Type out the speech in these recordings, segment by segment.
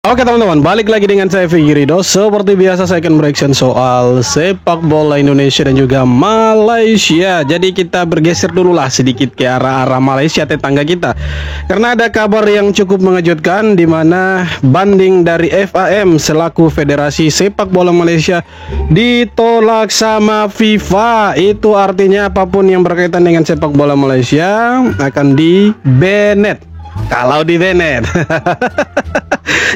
Oke teman-teman, balik lagi dengan saya Vicky Ridho. Seperti biasa saya akan bereaction soal sepak bola Indonesia dan juga Malaysia. Jadi kita bergeser dulu lah sedikit ke arah Malaysia, tetangga kita. Karena ada kabar yang cukup mengejutkan, di mana banding dari FAM selaku Federasi Sepak Bola Malaysia ditolak sama FIFA. Itu artinya apapun yang berkaitan dengan sepak bola Malaysia akan di-banned. Kalau di-banned.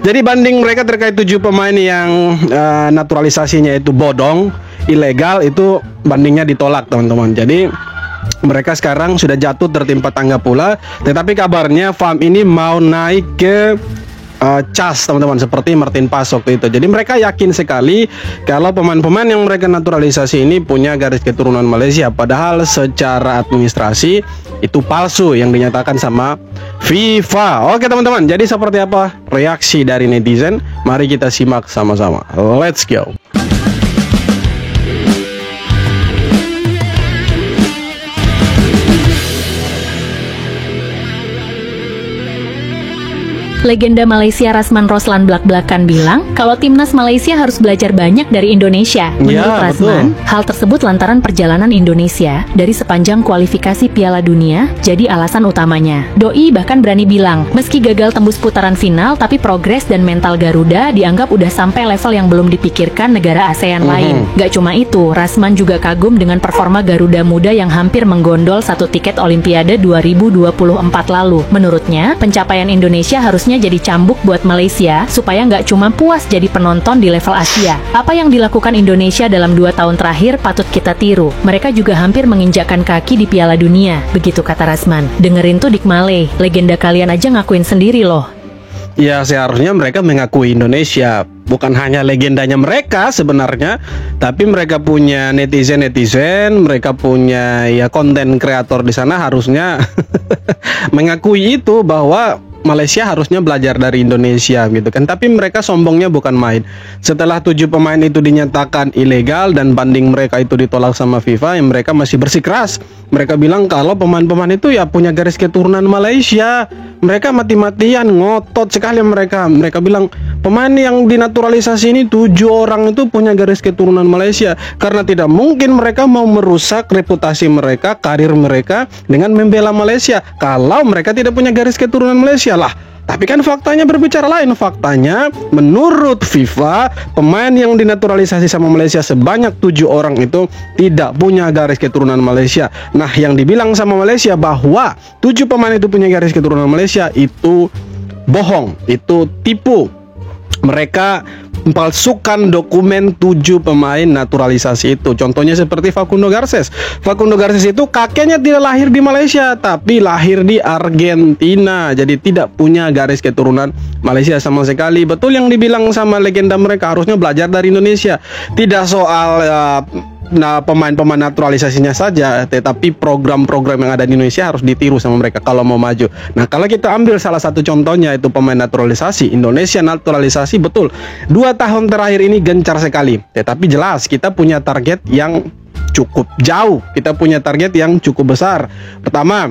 Jadi banding mereka terkait 7 pemain yang naturalisasinya itu bodong, ilegal, itu bandingnya ditolak teman-teman. Jadi mereka sekarang sudah jatuh tertimpa tangga pula. Tetapi kabarnya FAM ini mau naik ke CAS teman-teman, seperti Martin Paes waktu itu. Jadi mereka yakin sekali kalau pemain-pemain yang mereka naturalisasi ini punya garis keturunan Malaysia. Padahal secara administrasi itu palsu yang dinyatakan sama FIFA. Oke teman-teman, jadi seperti apa reaksi dari netizen? Mari kita simak sama-sama. Let's go. Legenda Malaysia Rasman Roslan blak-blakan bilang kalau timnas Malaysia harus belajar banyak dari Indonesia. Menurut Rasman, hal tersebut lantaran perjalanan Indonesia dari sepanjang kualifikasi Piala Dunia jadi alasan utamanya. Doi bahkan berani bilang, meski gagal tembus putaran final, tapi progres dan mental Garuda dianggap udah sampai level yang belum dipikirkan negara ASEAN lain. Gak cuma itu, Rasman juga kagum dengan performa Garuda Muda yang hampir menggondol satu tiket Olimpiade 2024 lalu. Menurutnya, pencapaian Indonesia harusnya jadi cambuk buat Malaysia supaya nggak cuma puas jadi penonton di level Asia. Apa yang dilakukan Indonesia dalam 2 tahun terakhir patut kita tiru. Mereka juga hampir menginjakkan kaki di Piala Dunia. Begitu kata Rasman. Dengerin tuh Dik Malay, legenda kalian aja ngakuin sendiri loh. Ya seharusnya mereka mengakui Indonesia. Bukan hanya legendanya mereka sebenarnya, tapi mereka punya netizen, mereka punya ya konten kreator di sana harusnya mengakui itu bahwa Malaysia harusnya belajar dari Indonesia gitu kan. Tapi mereka sombongnya bukan main. Setelah 7 pemain itu dinyatakan ilegal dan banding mereka itu ditolak sama FIFA, yang mereka masih bersikeras. Mereka bilang kalau pemain-pemain itu ya punya garis keturunan Malaysia. Mereka mati-matian ngotot sekali mereka. Mereka bilang pemain yang dinaturalisasi ini 7 orang itu punya garis keturunan Malaysia. Karena tidak mungkin mereka mau merusak reputasi mereka, karir mereka dengan membela Malaysia kalau mereka tidak punya garis keturunan Malaysia lah. Tapi kan faktanya berbicara lain. Faktanya menurut FIFA, pemain yang dinaturalisasi sama Malaysia sebanyak 7 orang itu tidak punya garis keturunan Malaysia. Nah, yang dibilang sama Malaysia bahwa 7 pemain itu punya garis keturunan Malaysia itu bohong, itu tipu. Mereka palsukan dokumen 7 pemain naturalisasi itu. Contohnya seperti Facundo Garces. Facundo Garces itu kakeknya tidak lahir di Malaysia, tapi lahir di Argentina. Jadi tidak punya garis keturunan Malaysia sama sekali. Betul yang dibilang sama legenda mereka, harusnya belajar dari Indonesia. Tidak soal pemain-pemain naturalisasinya saja, tetapi program-program yang ada di Indonesia harus ditiru sama mereka kalau mau maju. Nah, kalau kita ambil salah satu contohnya itu pemain naturalisasi, Indonesia naturalisasi, betul 2 tahun terakhir ini gencar sekali. Tetapi jelas kita punya target yang cukup jauh, kita punya target yang cukup besar. Pertama,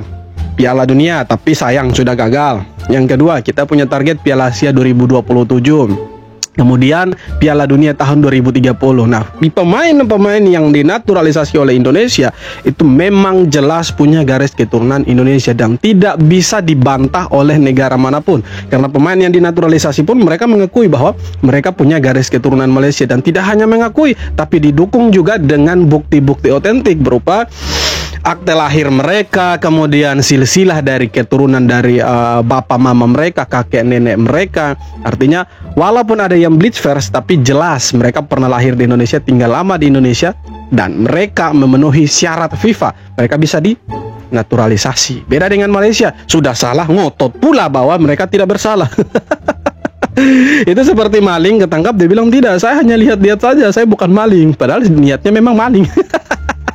Piala Dunia, tapi sayang sudah gagal. Yang kedua, kita punya target Piala Asia 2027. Kemudian Piala Dunia tahun 2030. Nah, di pemain-pemain yang dinaturalisasi oleh Indonesia itu memang jelas punya garis keturunan Indonesia dan tidak bisa dibantah oleh negara manapun. Karena pemain yang dinaturalisasi pun mereka mengakui bahwa mereka punya garis keturunan Malaysia, dan tidak hanya mengakui tapi didukung juga dengan bukti-bukti otentik berupa akte lahir mereka, kemudian silsilah dari keturunan dari bapak mama mereka, kakek nenek mereka. Artinya walaupun ada yang bleach first, tapi jelas mereka pernah lahir di Indonesia, tinggal lama di Indonesia, dan mereka memenuhi syarat FIFA. Mereka bisa dinaturalisasi. Beda dengan Malaysia, sudah salah ngotot pula bahwa mereka tidak bersalah. Itu seperti maling ketangkap, dia bilang tidak, saya hanya lihat-lihat saja, saya bukan maling. Padahal niatnya memang maling.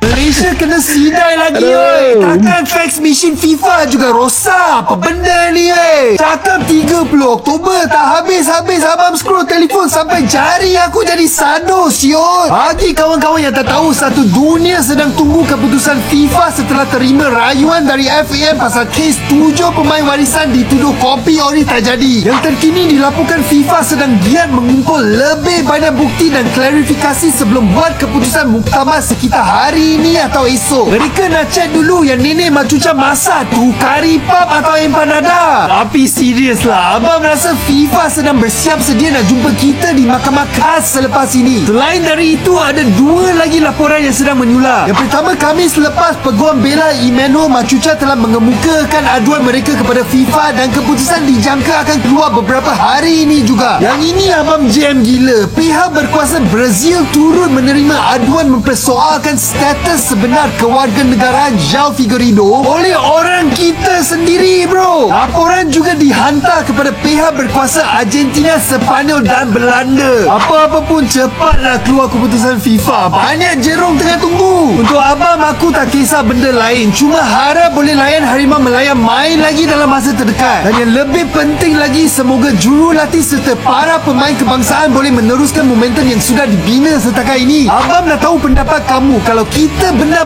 Malaysia kena sidai lagi, oi. Takkan fax machine FIFA juga rosak. Apa benda ni, oi? Cakap 30 Oktober tak habis-habis abang scroll telefon siul, sampai jari aku jadi sado siul. Bagi kawan-kawan yang tak tahu, satu dunia sedang tunggu keputusan FIFA setelah terima rayuan dari FAM pasal kes 7 pemain warisan dituduh kopi ori tak jadi. Yang terkini dilaporkan FIFA sedang giat mengumpul lebih banyak bukti dan klarifikasi sebelum buat keputusan muktamar sekitar hari ini atau esok. Mereka nak cek dulu yang nenek macuca masak tu kari pap atau empanada. Tapi serius lah, abang rasa FIFA sedang bersiap sedia nak jumpa kita di mahkamah khas selepas ini. Selain dari itu, ada dua lagi laporan yang sedang menyular. Yang pertama, Khamis lepas Peguam Bela Emmanuel Macuca telah mengemukakan aduan mereka kepada FIFA dan keputusan dijangka akan keluar beberapa hari ini juga. Yang ini abang JM gila. Pihak berkuasa Brazil turut menerima aduan mempersoalkan status sebenar kewarganegaraan João Figueiredo oleh orang kita sendiri, bro. Laporan juga dihantar kepada pihak berkuasa Argentina, Sepanyol dan Belanda. Apa-apa pun cepatlah keluar keputusan FIFA. Banyak jerung tengah tunggu. Untuk abang, aku tak kisah benda lain. Cuma harap boleh layan Harimau Melaya main lagi dalam masa terdekat. Dan yang lebih penting lagi, semoga jurulatih serta para pemain kebangsaan boleh meneruskan momentum yang sudah dibina setakat ini. Abang nak tahu pendapat kamu kalau kita benar.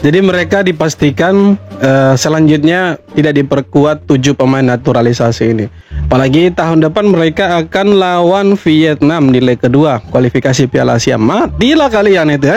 Jadi mereka dipastikan selanjutnya tidak diperkuat 7 pemain naturalisasi ini. Apalagi tahun depan mereka akan lawan Vietnam di leg kedua kualifikasi Piala Asia. Matilah kalian itu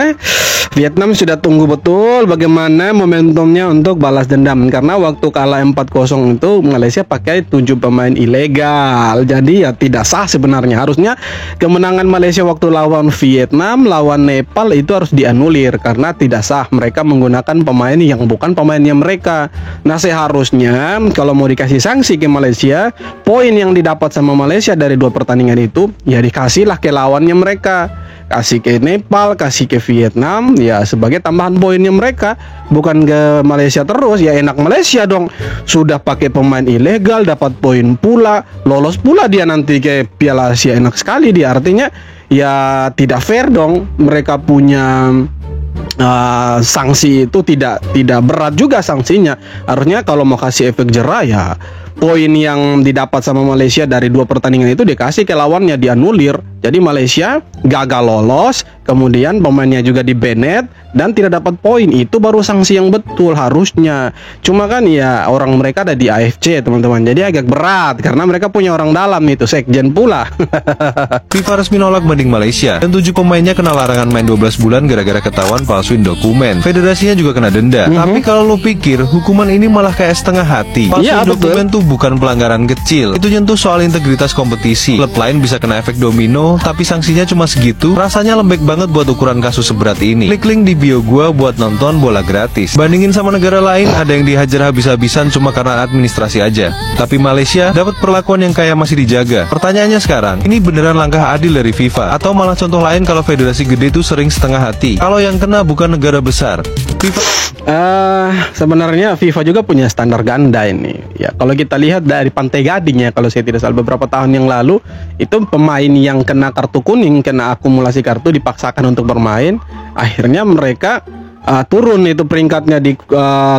Vietnam sudah tunggu betul bagaimana momentumnya untuk balas dendam. Karena waktu kalah 4-0 itu Malaysia pakai 7 pemain ilegal. Jadi ya tidak sah sebenarnya. Harusnya kemenangan Malaysia waktu lawan Vietnam, lawan Nepal itu harus dianulir karena tidak sah. Mereka menggunakan pemain yang bukan pemainnya mereka. Nah seharusnya kalau mau dikasih sanksi ke Malaysia, poin yang didapat sama Malaysia dari 2 pertandingan itu ya dikasihlah ke lawannya mereka. Kasih ke Nepal, kasih ke Vietnam ya sebagai tambahan poinnya mereka, bukan ke Malaysia terus. Ya enak Malaysia dong, sudah pakai pemain ilegal dapat poin pula, lolos pula dia nanti ke Piala Asia, enak sekali dia. Artinya ya tidak fair dong. Mereka punya sanksi itu tidak berat juga sanksinya. Harusnya kalau mau kasih efek jerah ya poin yang didapat sama Malaysia dari 2 pertandingan itu dikasih ke lawannya, dianulir. Jadi Malaysia gagal lolos, kemudian pemainnya juga di-banned dan tidak dapat poin. Itu baru sanksi yang betul harusnya. Cuma kan ya orang mereka ada di AFC teman-teman, jadi agak berat karena mereka punya orang dalam itu, sekjen pula. FIFA resmi nolak banding Malaysia dan 7 pemainnya kena larangan main 12 bulan gara-gara ketahuan palsuin dokumen. Federasinya juga kena denda. Tapi kalau lo pikir hukuman ini malah kayak setengah hati. Palsuin dokumen tuh bukan pelanggaran kecil. Itu nyentuh soal integritas kompetisi. Klub lain bisa kena efek domino, tapi sanksinya cuma segitu. Rasanya lembek banget buat ukuran kasus seberat ini. Klik link di bio gua buat nonton bola gratis. Bandingin sama negara lain, ada yang dihajar habis-habisan cuma karena administrasi aja. Tapi Malaysia dapat perlakuan yang kayak masih dijaga. Pertanyaannya sekarang, ini beneran langkah adil dari FIFA? Atau malah contoh lain kalau federasi gede itu sering setengah hati? Kalau yang kena bukan negara besar. FIFA sebenarnya FIFA juga punya standar ganda ini. Ya, kalau kita lihat dari Pantai Gading ya, kalau saya tidak salah beberapa tahun yang lalu itu pemain yang kena kartu kuning, kena akumulasi kartu dipaksakan untuk bermain. Akhirnya mereka turun itu peringkatnya di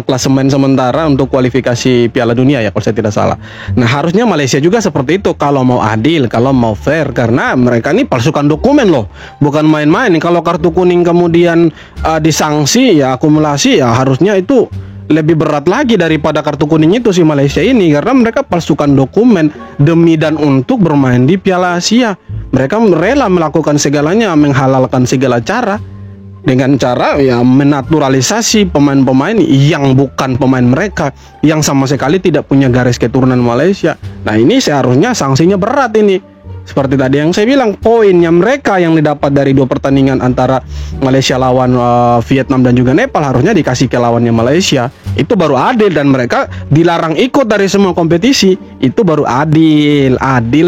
klasemen sementara untuk kualifikasi Piala Dunia ya kalau saya tidak salah. Nah harusnya Malaysia juga seperti itu kalau mau adil, kalau mau fair, karena mereka ini palsukan dokumen loh, bukan main-main. Kalau kartu kuning kemudian disanksi ya akumulasi ya harusnya itu lebih berat lagi daripada kartu kuning itu si Malaysia ini, karena mereka palsukan dokumen demi dan untuk bermain di Piala Asia. Mereka rela melakukan segalanya, menghalalkan segala cara dengan cara ya menaturalisasi pemain-pemain yang bukan pemain mereka, yang sama sekali tidak punya garis keturunan Malaysia. Nah ini seharusnya sanksinya berat ini. Seperti tadi yang saya bilang, poinnya mereka yang didapat dari 2 pertandingan antara Malaysia lawan Vietnam dan juga Nepal harusnya dikasih ke lawannya Malaysia. Itu baru adil, dan mereka dilarang ikut dari semua kompetisi. Itu baru adil,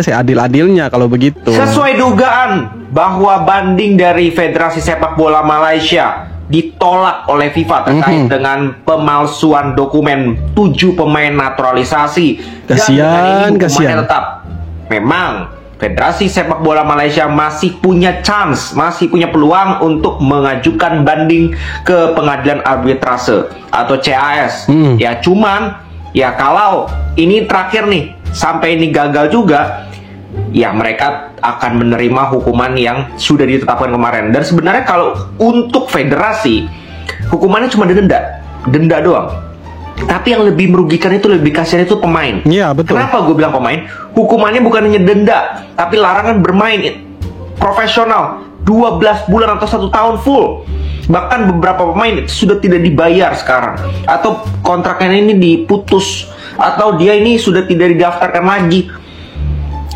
seadil-adilnya kalau begitu. Sesuai dugaan bahwa banding dari Federasi Sepak Bola Malaysia ditolak oleh FIFA terkait dengan pemalsuan dokumen 7 pemain naturalisasi. Kasihan. Tetap memang Federasi Sepak Bola Malaysia masih punya chance, masih punya peluang untuk mengajukan banding ke Pengadilan Arbitrase atau CAS. Ya cuman ya kalau ini terakhir nih, sampai ini gagal juga, ya mereka akan menerima hukuman yang sudah ditetapkan kemarin. Dan sebenarnya kalau untuk federasi, hukumannya cuma denda doang. Tapi yang lebih merugikan itu, lebih kasihan itu pemain. Iya, betul. Kenapa gue bilang pemain? Hukumannya bukan hanya denda, tapi larangan bermain profesional 12 bulan atau 1 tahun full. Bahkan beberapa pemain sudah tidak dibayar sekarang, atau kontraknya ini diputus, atau dia ini sudah tidak didaftarkan lagi.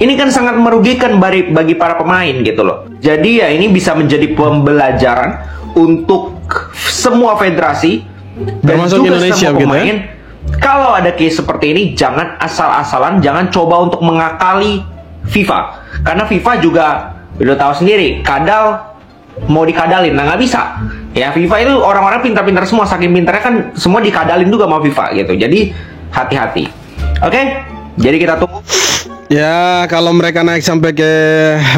Ini kan sangat merugikan bagi para pemain gitu loh. Jadi ya ini bisa menjadi pembelajaran untuk semua federasi dan termasuk juga Indonesia semua gitu pemain. ya. Kalau ada case seperti ini, jangan asal-asalan, jangan coba untuk mengakali FIFA. Karena FIFA juga udah tahu sendiri, kadal mau dikadalin, nah nggak bisa. Ya FIFA itu orang-orang pintar-pintar semua, saking pintarnya kan semua dikadalin juga sama FIFA gitu. Jadi hati-hati. Oke? Jadi kita tunggu. Ya, kalau mereka naik sampai ke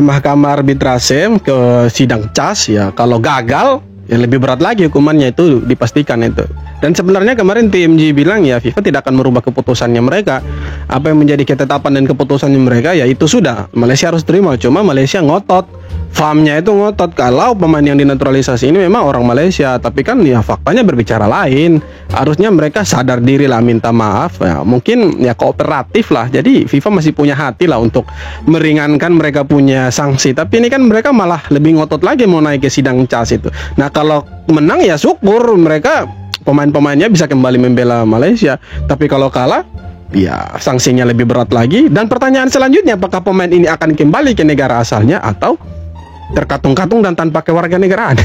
mahkamah arbitrase, ke sidang CAS, ya kalau gagal, ya lebih berat lagi hukumannya, itu dipastikan itu. Dan sebenarnya kemarin TMJ bilang ya FIFA tidak akan merubah keputusannya mereka. Apa yang menjadi ketetapan dan keputusannya mereka, ya itu sudah. Malaysia harus terima, cuma Malaysia ngotot. FAM-nya itu ngotot kalau pemain yang dinaturalisasi ini memang orang Malaysia, tapi kan ya faktanya berbicara lain. Harusnya mereka sadar diri lah, minta maaf ya, mungkin ya kooperatif lah. Jadi FIFA masih punya hati lah untuk meringankan mereka punya sanksi. Tapi ini kan mereka malah lebih ngotot lagi mau naik ke sidang CAS itu. Nah kalau menang ya syukur, mereka pemain-pemainnya bisa kembali membela Malaysia. Tapi kalau kalah, ya sanksinya lebih berat lagi. Dan pertanyaan selanjutnya, apakah pemain ini akan kembali ke negara asalnya atau terkatung-katung dan tanpa kewarganegaraan?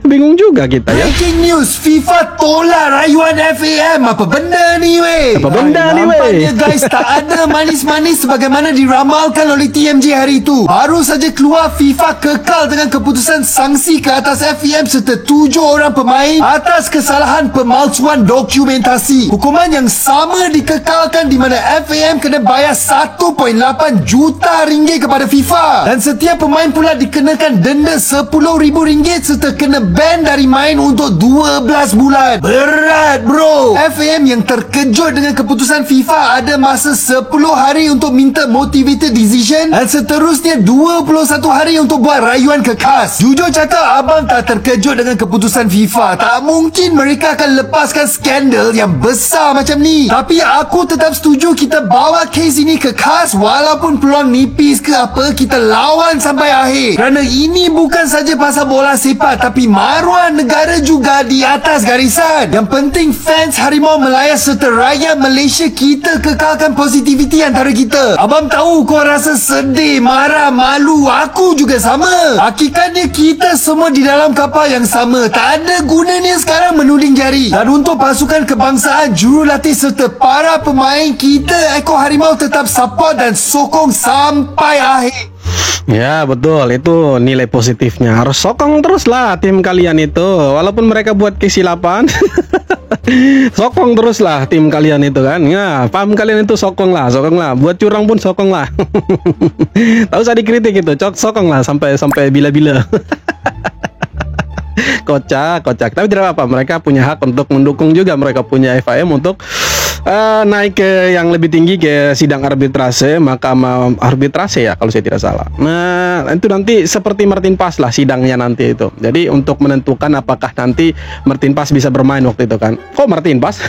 Bingung juga kita ya. Breaking news, FIFA tolak rayuan FAM. Apa benda ni weh? Apa benda ni, weh? Nampaknya guys, tak ada manis-manis sebagaimana diramalkan oleh TMJ hari itu. Baru saja keluar, FIFA kekal dengan keputusan sanksi ke atas FAM serta 7 orang pemain atas kesalahan pemalsuan dokumentasi. Hukuman yang sama dikekalkan di mana FAM kena bayar 1.8 juta ringgit kepada FIFA. Dan setiap pemain pula dikenakan denda RM10,000 serta kena ban dari main untuk 12 bulan. Berat bro. FAM yang terkejut dengan keputusan FIFA ada masa 10 hari untuk minta motivated decision dan seterusnya 21 hari untuk buat rayuan ke CAS. Jujur cakap, abang tak terkejut dengan keputusan FIFA. Tak mungkin mereka akan lepaskan skandal yang besar macam ni. Tapi aku tetap setuju kita bawa kes ini ke CAS, walaupun peluang nipis ke apa, kita lawan sampai akhir. Kerana ini bukan saja pasal bola sepak, tapi maruah negara juga di atas garisan. Yang penting fans Harimau Melaya serta rakyat Malaysia kita kekalkan positiviti antara kita. Abang tahu kau rasa sedih, marah, malu. Aku juga sama. Hakikatnya kita semua di dalam kapal yang sama. Tak ada gunanya sekarang menuding jari. Dan untuk pasukan kebangsaan, jurulatih serta para pemain, kita Ekor Harimau tetap support dan sokong sampai akhir. Ya betul, itu nilai positifnya. Harus sokong terus lah tim kalian itu, walaupun mereka buat kesilapan. Sokong terus lah tim kalian itu kan. Ya, paham kalian itu sokong lah. Buat curang pun sokong lah. Tak usah dikritik itu, sokong lah sampai bila-bila. Kocak. Tapi tidak apa-apa, mereka punya hak untuk mendukung juga. Mereka punya FAM untuk naik ke yang lebih tinggi, ke sidang arbitrase, mahkamah arbitrase ya kalau saya tidak salah. Nah itu nanti seperti Martin Paes lah sidangnya nanti itu. Jadi untuk menentukan apakah nanti Martin Paes bisa bermain waktu itu kan. Kok Martin Paes?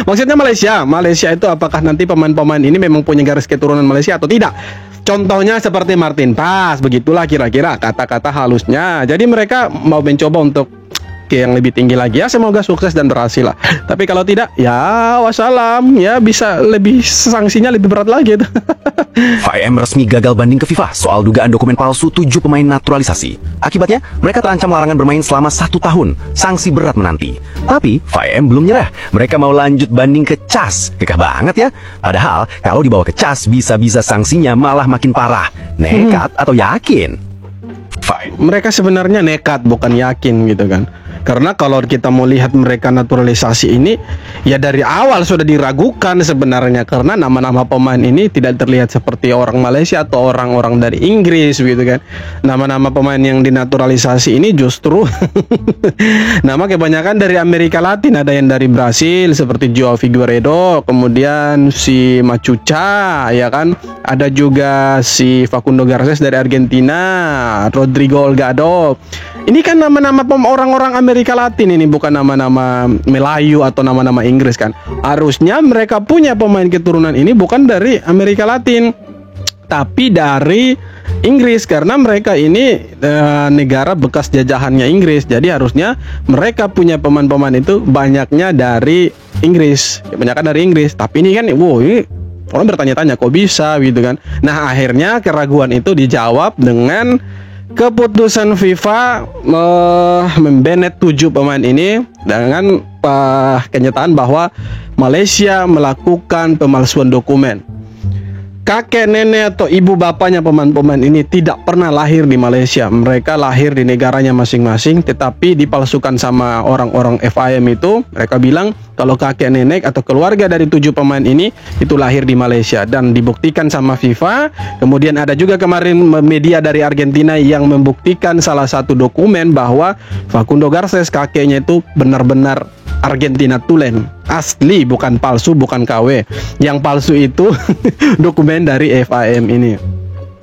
Maksudnya Malaysia itu apakah nanti pemain-pemain ini memang punya garis keturunan Malaysia atau tidak. Contohnya seperti Martin Paes, begitulah kira-kira kata-kata halusnya. Jadi mereka mau mencoba untuk yang lebih tinggi lagi ya, semoga sukses dan berhasil lah. Tapi kalau tidak ya wassalam, ya bisa lebih sanksinya lebih berat lagi itu. FAM resmi gagal banding ke FIFA soal dugaan dokumen palsu 7 pemain naturalisasi. Akibatnya mereka terancam larangan bermain selama 1 tahun, sanksi berat menanti. Tapi FAM belum nyerah, mereka mau lanjut banding ke CAS. Kekeh banget ya. Padahal kalau dibawa ke CAS bisa-bisa sanksinya malah makin parah. Nekat atau yakin? Mereka sebenarnya nekat bukan yakin gitu kan. Karena kalau kita mau lihat mereka naturalisasi ini, ya dari awal sudah diragukan sebenarnya, karena nama-nama pemain ini tidak terlihat seperti orang Malaysia atau orang-orang dari Inggris gitu kan. Nama-nama pemain yang dinaturalisasi ini justru nama kebanyakan dari Amerika Latin. Ada yang dari Brasil seperti Joao Figueiredo, kemudian si Machuca, ya kan. Ada juga si Facundo Garces dari Argentina, Rodrigo Holgado. Ini kan nama-nama orang-orang Amerika Latin ini, bukan nama-nama Melayu atau nama-nama Inggris kan. Harusnya mereka punya pemain keturunan ini bukan dari Amerika Latin, tapi dari Inggris, karena mereka ini negara bekas jajahannya Inggris. Jadi harusnya mereka punya pemain-pemain itu banyaknya dari Inggris, kebanyakan dari Inggris. Tapi ini kan, ini orang bertanya-tanya kok bisa gitu kan. Nah, akhirnya keraguan itu dijawab dengan keputusan FIFA membanet 7 pemain ini dengan kenyataan bahwa Malaysia melakukan pemalsuan dokumen. Kakek nenek atau ibu bapaknya pemain-pemain ini tidak pernah lahir di Malaysia. Mereka lahir di negaranya masing-masing, tetapi dipalsukan sama orang-orang FIM itu. Mereka bilang kalau kakek nenek atau keluarga dari 7 pemain ini itu lahir di Malaysia, dan dibuktikan sama FIFA. Kemudian ada juga kemarin media dari Argentina yang membuktikan salah satu dokumen bahwa Facundo Garces kakeknya itu benar-benar Argentina tulen, asli, bukan palsu, bukan KW. Yang palsu itu dokumen dari FIM ini.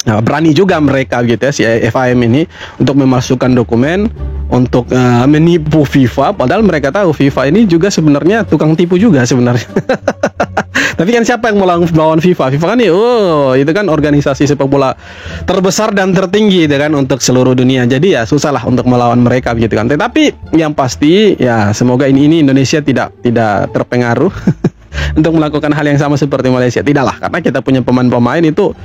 Nah, berani juga mereka gitu ya, si FIM ini, untuk memasukkan dokumen untuk menipu FIFA, padahal mereka tahu FIFA ini juga sebenarnya tukang tipu juga sebenarnya. Tapi kan siapa yang melawan FIFA? FIFA kan itu kan organisasi sepak bola terbesar dan tertinggi gitu kan untuk seluruh dunia. Jadi ya susah lah untuk melawan mereka gitu kan. Tetapi yang pasti ya semoga ini Indonesia tidak terpengaruh untuk melakukan hal yang sama seperti Malaysia. Tidaklah, karena kita punya pemain-pemain itu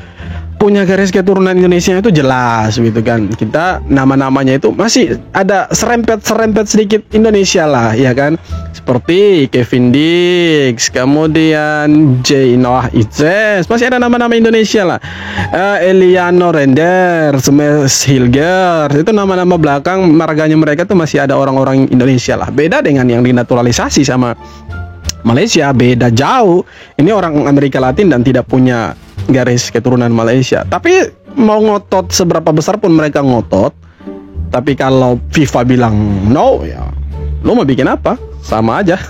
punya garis keturunan Indonesia itu jelas gitu kan. Kita nama-namanya itu masih ada serempet sedikit Indonesia lah, ya kan. Seperti Kevin Dix, kemudian J. Noah Itzes, masih ada nama-nama Indonesia lah. Eliano Renders, Mes Hilger, itu nama-nama belakang marganya mereka tuh masih ada orang-orang Indonesia lah. Beda dengan yang dinaturalisasi sama Malaysia, beda jauh. Ini orang Amerika Latin dan tidak punya garis keturunan Malaysia. Tapi mau ngotot seberapa besar pun mereka ngotot, tapi kalau FIFA bilang no, ya lo mau bikin apa? Sama aja.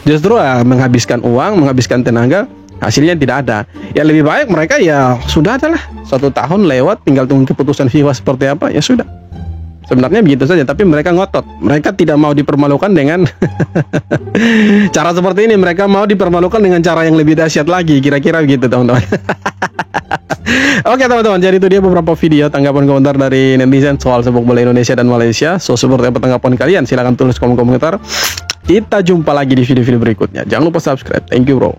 Justru menghabiskan uang, menghabiskan tenaga, hasilnya tidak ada. Ya lebih baik mereka ya sudah adalah 1 tahun lewat, tinggal tunggu keputusan FIFA seperti apa, ya sudah. Sebenarnya begitu saja, tapi mereka ngotot. Mereka tidak mau dipermalukan dengan cara seperti ini. Mereka mau dipermalukan dengan cara yang lebih dahsyat lagi. Kira-kira begitu, teman-teman. Oke, teman-teman. Jadi itu dia beberapa video tanggapan komentar dari netizen soal sepak bola Indonesia dan Malaysia. So, seperti apa tanggapan kalian? Silahkan tulis kolom komentar. Kita jumpa lagi di video-video berikutnya. Jangan lupa subscribe. Thank you, bro.